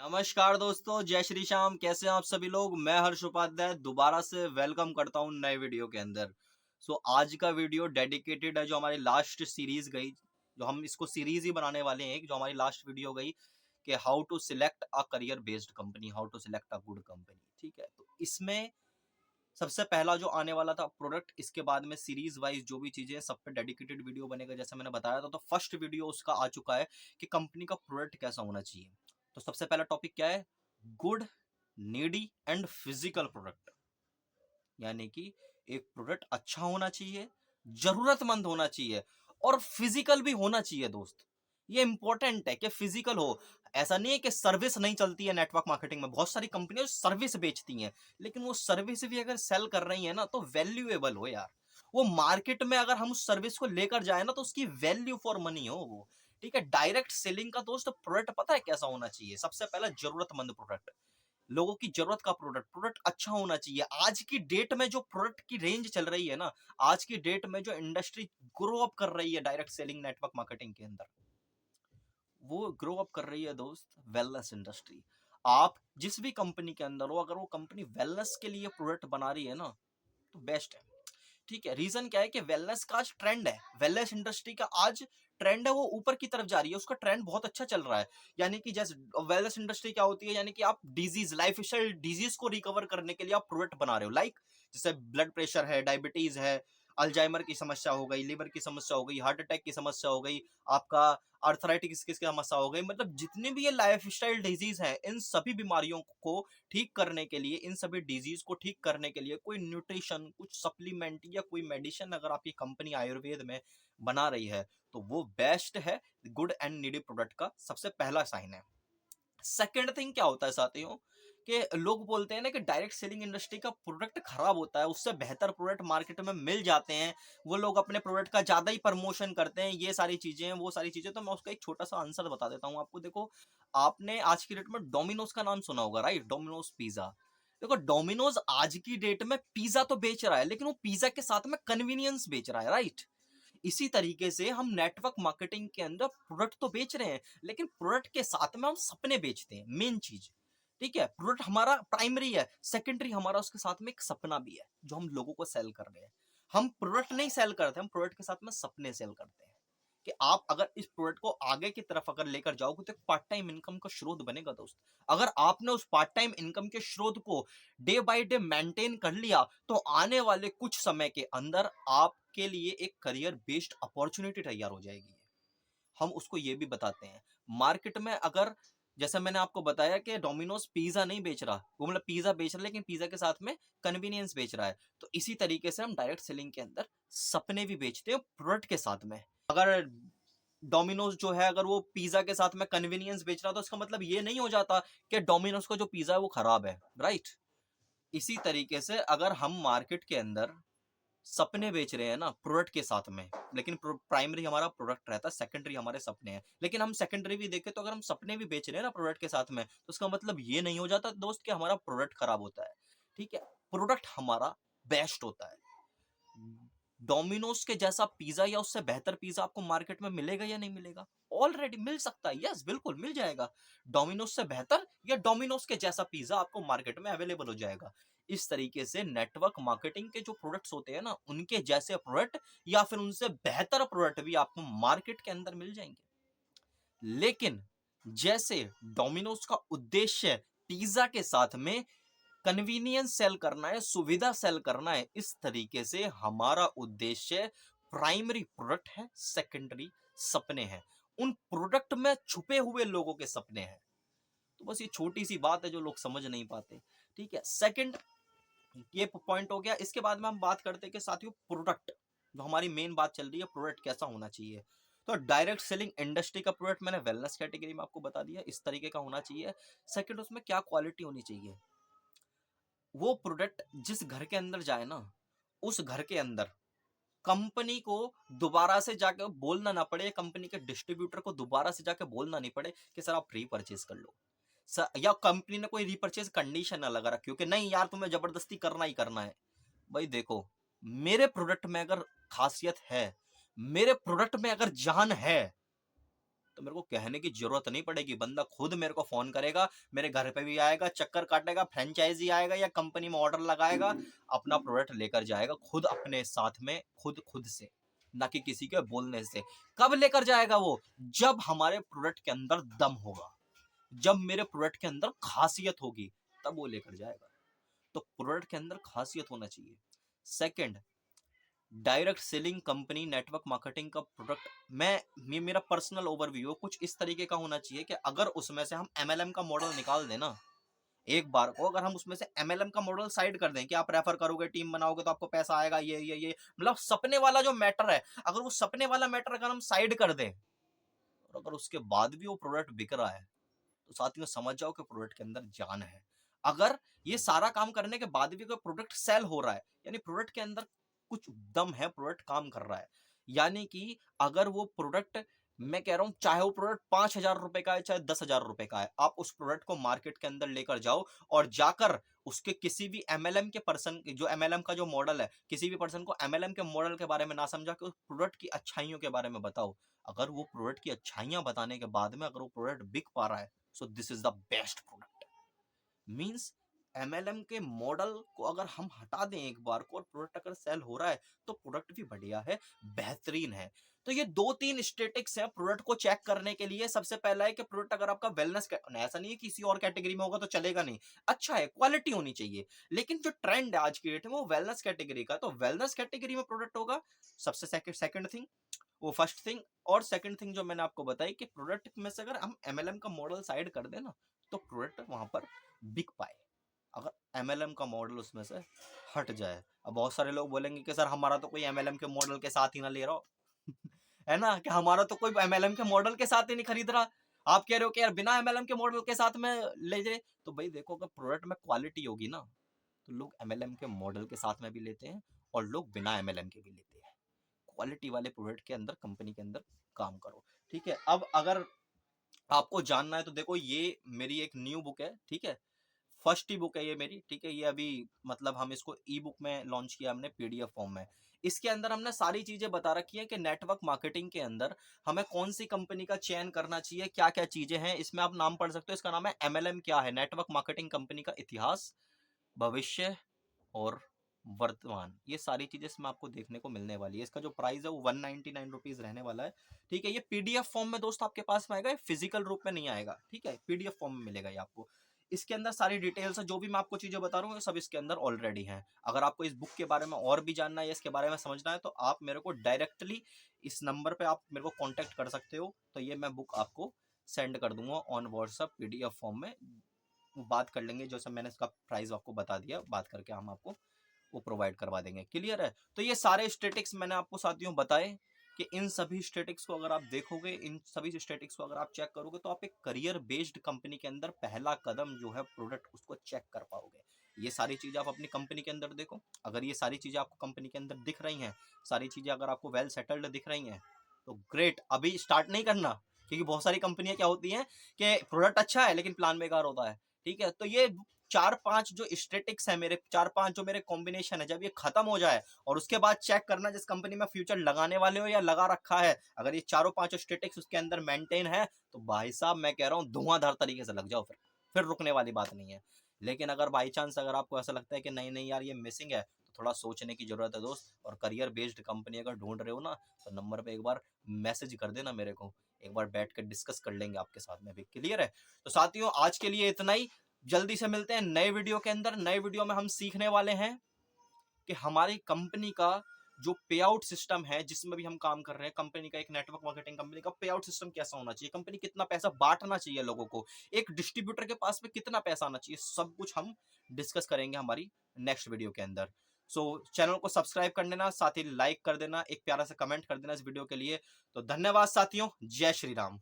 नमस्कार दोस्तों, जय श्री श्याम। कैसे हैं आप सभी लोग? मैं हर्ष उपाध्याय दोबारा से वेलकम करता हूं नए वीडियो के अंदर। आज का वीडियो डेडिकेटेड है जो हमारी लास्ट सीरीज गई, जो हम इसको सीरीज ही बनाने वाले हैं। जो हमारी लास्ट वीडियो गई कि how to select a career based company, how to select a good company. ठीक है, तो इसमें सबसे पहला जो आने वाला था प्रोडक्ट, इसके बाद में सीरीज वाइज जो भी चीजें सब पे डेडिकेटेड वीडियो बनेगा जैसे मैंने बताया था। तो फर्स्ट वीडियो उसका आ चुका है कि कंपनी का प्रोडक्ट कैसा होना चाहिए। तो सबसे पहला टॉपिक क्या है? Good, needy and physical product. यानी कि एक प्रोडक्ट अच्छा होना चाहिए, जरूरतमंद होना चाहिए और फिजिकल भी होना चाहिए दोस्त। ये इंपॉर्टेंट है कि फिजिकल हो। ऐसा नहीं है कि सर्विस नहीं चलती है नेटवर्क मार्केटिंग में। बहुत सारी कंपनियां सर्विस बेचती हैं, लेकिन वो सर्विस भी अगर सेल कर रही है ना तो वैल्यूएबल हो यार। वो मार्केट में अगर हम उस सर्विस को लेकर जाए ना तो उसकी वैल्यू फॉर मनी हो वो। ठीक है, डायरेक्ट सेलिंग का दोस्त प्रोडक्ट पता है कैसा होना चाहिए? सबसे पहला जरूरतमंद प्रोडक्ट, लोगों की जरूरत का प्रोडक्ट। प्रोडक्ट अच्छा होना चाहिए। आज की डेट में जो प्रोडक्ट की रेंज चल रही है ना, आज की डेट में जो इंडस्ट्री ग्रो अप कर रही है डायरेक्ट सेलिंग नेटवर्क मार्केटिंग के अंदर, वो ग्रो अप कर रही है दोस्त वेलनेस इंडस्ट्री। आप जिस भी कंपनी के अंदर हो, अगर वो कंपनी वेलनेस के लिए प्रोडक्ट बना रही है ना तो बेस्ट है। ठीक है, रीजन क्या है कि वेलनेस का आज ट्रेंड है, वेलनेस इंडस्ट्री का आज ट्रेंड है, वो ऊपर की तरफ जा रही है, उसका ट्रेंड बहुत अच्छा चल रहा है। यानी कि जैसे वेलनेस इंडस्ट्री क्या होती है, यानी कि आप डिजीज, लाइफ स्टाइल डिजीज को रिकवर करने के लिए आप प्रोडक्ट बना रहे हो। लाइक जैसे ब्लड प्रेशर है, डायबिटीज है, अल्जाइमर की समस्या हो गई, लिवर की समस्या हो गई, हार्ट अटैक की समस्या हो गई, आपका आर्थराइटिस की समस्या हो गई। मतलब जितने भी ये लाइफ स्टाइल डिजीज है, इन सभी बीमारियों को ठीक करने के लिए, इन सभी डिजीज को ठीक करने के लिए कोई न्यूट्रिशन, कुछ सप्लीमेंट या कोई मेडिसिन अगर आपकी कंपनी आयुर्वेद में बना रही है तो वो बेस्ट है। गुड एंड नीडी प्रोडक्ट का सबसे पहला साइन है। सेकेंड थिंग क्या होता है साथियों, कि लोग बोलते हैं ना कि डायरेक्ट सेलिंग इंडस्ट्री का प्रोडक्ट खराब होता है, उससे बेहतर प्रोडक्ट मार्केट में मिल जाते हैं, वो लोग अपने प्रोडक्ट का ज्यादा ही प्रमोशन करते हैं, ये सारी चीजें वो सारी चीजें। तो मैं उसका एक छोटा सा आंसर बता देता हूँ आपको। देखो, आपने आज की डेट में डोमिनोज का नाम सुना होगा, राइट? Domino's pizza. देखो, डोमिनोज आज की डेट में पिज्जा तो बेच रहा है, लेकिन वो पिज्जा के साथ में कन्वीनियंस बेच रहा है, राइट? इसी तरीके से हम नेटवर्क मार्केटिंग के अंदर प्रोडक्ट तो बेच रहे हैं, लेकिन प्रोडक्ट के साथ में हम सपने बेचते हैं, मेन चीज। ठीक है, प्रोडक्ट हमारा प्राइमरी है, सेकेंडरी हमारा उसके साथ में एक सपना भी है जो हम लोगों को सेल कर रहे हैं। हम प्रोडक्ट नहीं सेल करते, हम प्रोडक्ट के साथ में सपने सेल करते हैं कि आप अगर इस प्रोडक्ट को आगे की तरफ अगर लेकर जाओगे तो एक पार्ट टाइम इनकम का स्रोत बनेगा दोस्त। अगर आपने उस पार्ट टाइम इनकम के स्रोत को डे बाय डे मेंटेन कर लिया तो आने वाले कुछ समय के अंदर आपके लिए एक करियर बेस्ड अपॉर्चुनिटी तैयार हो जाएगी। हम उसको ये भी बताते हैं मार्केट में। अगर जैसे मैंने आपको बताया कि डोमिनोज पिज्जा नहीं बेच रहा, वो मतलब पिज्जा बेच रहा है लेकिन पिज्जा के साथ में कन्वीनियंस बेच रहा है, तो इसी तरीके से हम डायरेक्ट सेलिंग के अंदर सपने भी बेचते हैं प्रोडक्ट के साथ में। अगर डोमिनोज जो है, अगर वो पिज्जा के साथ में कन्वीनियंस बेच रहा तो इसका मतलब ये नहीं हो जाता कि डोमिनोज का जो पिज्जा है वो खराब है, राइट? इसी तरीके से अगर हम मार्केट के अंदर सपने बेच रहे हैं ना प्रोडक्ट के साथ में, लेकिन प्राइमरी हमारा प्रोडक्ट रहता है, सेकेंडरी हमारे सपने हैं, लेकिन हम सेकेंडरी भी देखें तो अगर हम सपने भी बेच रहे हैं ना प्रोडक्ट के साथ में तो उसका मतलब ये नहीं हो जाता दोस्त कि हमारा प्रोडक्ट खराब होता है। ठीक है, प्रोडक्ट हमारा बेस्ट होता है। डोमिनोज के जैसा पिज्जा या उससे बेहतर पिज्जा आपको मार्केट में मिलेगा या नहीं मिलेगा? ऑलरेडी मिल सकता है, यस बिल्कुल मिल जाएगा। डोमिनोज से बेहतर या डोमिनोज के जैसा पिज्जा आपको मार्केट में अवेलेबल हो जाएगा। इस तरीके से नेटवर्क मार्केटिंग के जो प्रोडक्ट्स होते हैं ना, उनके जैसे प्रोडक्ट या फिर उनसे बेहतर प्रोडक्ट भी आपको मार्केट के अंदर मिल जाएंगे। लेकिन जैसे डोमिनोज का उद्देश्य पिज्जा के साथ में कन्वीनियंस सेल करना है, सुविधा सेल करना है, इस तरीके से हमारा उद्देश्य प्राइमरी प्रोडक्ट है, सेकेंडरी सपने हैं। उन प्रोडक्ट में छुपे हुए लोगों के सपने हैं। तो बस ये छोटी सी बात है जो लोग समझ नहीं पाते। ठीक है, सेकंड ये पॉइंट हो गया। इसके बाद में हम बात करते हैं कि साथियों प्रोडक्ट, जो हमारी मेन बात चल रही है, प्रोडक्ट कैसा होना चाहिए। तो डायरेक्ट सेलिंग इंडस्ट्री का प्रोडक्ट मैंने वेलनेस कैटेगरी में आपको बता दिया, इस तरीके का होना चाहिए। सेकंड, उसमें क्या क्वालिटी होनी चाहिए। वो प्रोडक्ट जिस घर के अंदर जाए ना, उस घर के अंदर कंपनी को दोबारा से जाके बोलना ना पड़े, कंपनी के डिस्ट्रीब्यूटर को दोबारा से जाके बोलना नहीं पड़े कि सर आप रीपरचेज कर लो, या कंपनी ने कोई रीपरचेज कंडीशन ना लगा रखी हो कि नहीं यार तुम्हें जबरदस्ती करना ही करना है। भाई देखो, मेरे प्रोडक्ट में अगर खासियत है, मेरे प्रोडक्ट में अगर जान है, तो मेरे को कहने की जरूरत नहीं पड़ेगी, बंदा खुद मेरे को फोन करेगा, मेरे घर पे भी आएगा, चक्कर काटेगा, फ्रेंचाइजी आएगा या कंपनी में ऑर्डर लगाएगा, अपना प्रोडक्ट लेकर जाएगा खुद अपने साथ में, खुद से, ना कि किसी के बोलने से। कब लेकर जाएगा वो? जब हमारे प्रोडक्ट के अंदर दम होगा, जब मेरे प्रोडक्ट के अंदर खासियत होगी, तब वो लेकर जाएगा। तो प्रोडक्ट के अंदर खासियत होना चाहिए। Second, direct selling company network marketing का प्रोडक्ट, मेरा पर्सनल ओवरव्यू कुछ इस तरीके का होना चाहिए कि अगर उसमें से हम एमएलएम का मॉडल निकाल दें ना, एक बार को अगर हम उसमें से एमएलएम का मॉडल साइड कर दें कि आप रेफर करोगे, टीम बनाओगे तो आपको पैसा आएगा, ये मतलब सपने वाला जो मैटर है, अगर वो सपने वाला मैटर अगर हम साइड कर दें, और अगर उसके बाद भी वो प्रोडक्ट बिक रहा है, तो साथियों समझ जाओ कि प्रोडक्ट के अंदर जान है। अगर ये सारा काम करने के बाद भी कोई प्रोडक्ट सेल हो रहा है, यानी प्रोडक्ट के अंदर कुछ दम है, प्रोडक्ट काम कर रहा है। यानी कि अगर वो प्रोडक्ट, मैं कह रहा हूं चाहे वो प्रोडक्ट 5,000 रुपए का है चाहे 10,000 रुपए का है, आप उस प्रोडक्ट को मार्केट के अंदर लेकर जाओ और जाकर उसके किसी भी एमएलएम के पर्सन, जो एमएलएम का जो मॉडल है, किसी भी पर्सन को एमएलएम के मॉडल के बारे में ना समझा के उस प्रोडक्ट की अच्छाइयों के बारे में बताओ। अगर वो प्रोडक्ट की अच्छाइयां बताने के बाद में अगर वो प्रोडक्ट बिक पा रहा है, so this is the best product. Means MLM के मॉडल को अगर हम हटा दें एक बार को और प्रोडक्ट अगर सेल हो रहा है, तो प्रोडक्ट भी बढ़िया है, बेहतरीन है। तो ये 2-3 स्टेटिक्स हैं प्रोडक्ट को चेक करने के लिए। सबसे पहला है कि प्रोडक्ट अगर आपका वेलनेस, ऐसा नहीं है किसी और कैटेगरी में होगा तो चलेगा नहीं, अच्छा है, क्वालिटी होनी चाहिए, लेकिन जो ट्रेंड है आज की डेट में वो वेलनेस कैटेगरी का, तो वेलनेस कैटेगरी में प्रोडक्ट होगा सबसे सेकंड थिंग, वो फर्स्ट थिंग। और सेकंड थिंग जो मैंने आपको बताई कि प्रोडक्ट में से अगर हम एमएलएम का मॉडल साइड कर दें ना, तो प्रोडक्ट वहां पर बिक पाए। अगर एमएलएम का मॉडल उसमें से हट जाए, अब बहुत सारे लोग बोलेंगे कि सर हमारा तो कोई एमएलएम के मॉडल के साथ ही ना ले रहा हो है ना, कि हमारा तो कोई एमएलएम के मॉडल के साथ ही नहीं खरीद रहा, आप कह रहे हो कि यार बिना एमएलएम के मॉडल के साथ में ले जाए। तो भाई देखो, अगर प्रोडक्ट में क्वालिटी होगी ना, तो लोग एमएलएम के मॉडल के साथ में भी लेते हैं और लोग बिना एमएलएम के भी लेते हैं। क्वालिटी वाले प्रोडक्ट के अंदर, कंपनी के अंदर काम करो, ठीक है। अब अगर आपको जानना है तो देखो, ये मेरी एक न्यू बुक है, ठीक है, फर्स्ट ई बुक है ये मेरी, ठीक है। ये अभी मतलब हम इसको ई बुक में लॉन्च किया हमने, पीडीएफ फॉर्म में। इसके अंदर हमने सारी चीजें बता रखी है कि नेटवर्क मार्केटिंग के अंदर हमें कौन सी कंपनी का चयन करना चाहिए, क्या क्या चीजें हैं इसमें, आप नाम पढ़ सकते हो। इसका नाम है एमएलएम क्या है, नेटवर्क मार्केटिंग कंपनी का इतिहास, भविष्य और वर्तमान। ये सारी चीजें इसमें आपको देखने को मिलने वाली है। इसका जो प्राइस है वो 199 रुपीज रहने वाला है, ठीक है। ये पीडीएफ फॉर्म में दोस्त आपके पास में आएगा, फिजिकल रूप में नहीं आएगा, ठीक है, पीडीएफ फॉर्म में मिलेगा ये आपको। इसके अंदर सारी डिटेल्स है, जो भी मैं आपको चीजें बता रहा हूँ सब इसके अंदर ऑलरेडी हैं। अगर आपको इस बुक के बारे में और भी जानना है, इसके बारे में समझना है, तो आप मेरे को डायरेक्टली इस नंबर पे आप मेरे को कांटेक्ट कर सकते हो। तो ये मैं बुक आपको सेंड कर दूंगा ऑन व्हाट्सएप पीडीएफ फॉर्म में, बात कर लेंगे, जो सब मैंने इसका प्राइस आपको बता दिया, बात करके हम आपको वो प्रोवाइड करवा देंगे। क्लियर है? तो ये सारे स्टेटिक्स मैंने आपको साथियों बताए कि इन सभी स्टेटिक्स को अगर आप देखोगे, इन सभी स्टेटिक्स को अगर आप चेक करोगे, तो आप एक करियर बेस्ड कंपनी के अंदर पहला कदम जो है प्रोडक्ट, उसको चेक कर पाओगे। ये सारी चीजें आप अपनी कंपनी के अंदर देखो। अगर ये सारी चीजें आपको कंपनी के अंदर दिख रही हैं, सारी चीजें अगर आपको वेल सेटल्ड दिख रही हैं, तो ग्रेट। अभी स्टार्ट नहीं करना, क्योंकि बहुत सारी कंपनियां क्या होती हैं कि प्रोडक्ट अच्छा है लेकिन प्लान बेकार होता है, ठीक है। तो ये 4-5 जो स्टेटिक्स है मेरे, 4-5 जो मेरे कॉम्बिनेशन है, जब ये खत्म हो जाए और उसके बाद चेक करना जिस कंपनी में फ्यूचर लगाने वाले हो या लगा रखा है, अगर ये 4-5 स्टेटिक्स उसके अंदर मेंटेन है, तो भाई साहब मैं कह रहा हूँ धुआंधार तरीके से लग जाओ, फिर रुकने वाली बात नहीं है। लेकिन अगर बाई चांस अगर आपको ऐसा लगता है कि नहीं नहीं यार ये मिसिंग है, तो थोड़ा सोचने की जरूरत है दोस्त। और करियर बेस्ड कंपनी अगर ढूंढ रहे हो ना, तो नंबर पे एक बार मैसेज कर देना मेरे को, एक बार बैठ कर डिस्कस कर लेंगे आपके साथ में भी। क्लियर है? तो साथियों आज के लिए इतना ही, जल्दी से मिलते हैं नए वीडियो के अंदर। नए वीडियो में हम सीखने वाले हैं कि हमारी कंपनी का जो पे आउट सिस्टम है, जिसमें भी हम काम कर रहे हैं, कंपनी का, एक नेटवर्क मार्केटिंग कंपनी का पे आउट सिस्टम कैसा होना चाहिए, कंपनी कितना पैसा बांटना चाहिए लोगों को, एक डिस्ट्रीब्यूटर के पास में कितना पैसा आना चाहिए, सब कुछ हम डिस्कस करेंगे हमारी नेक्स्ट वीडियो के अंदर। सो चैनल को सब्सक्राइब कर देना, साथ ही लाइक कर देना, एक प्यारा सा कमेंट कर देना इस वीडियो के लिए। तो धन्यवाद साथियों, जय श्री राम।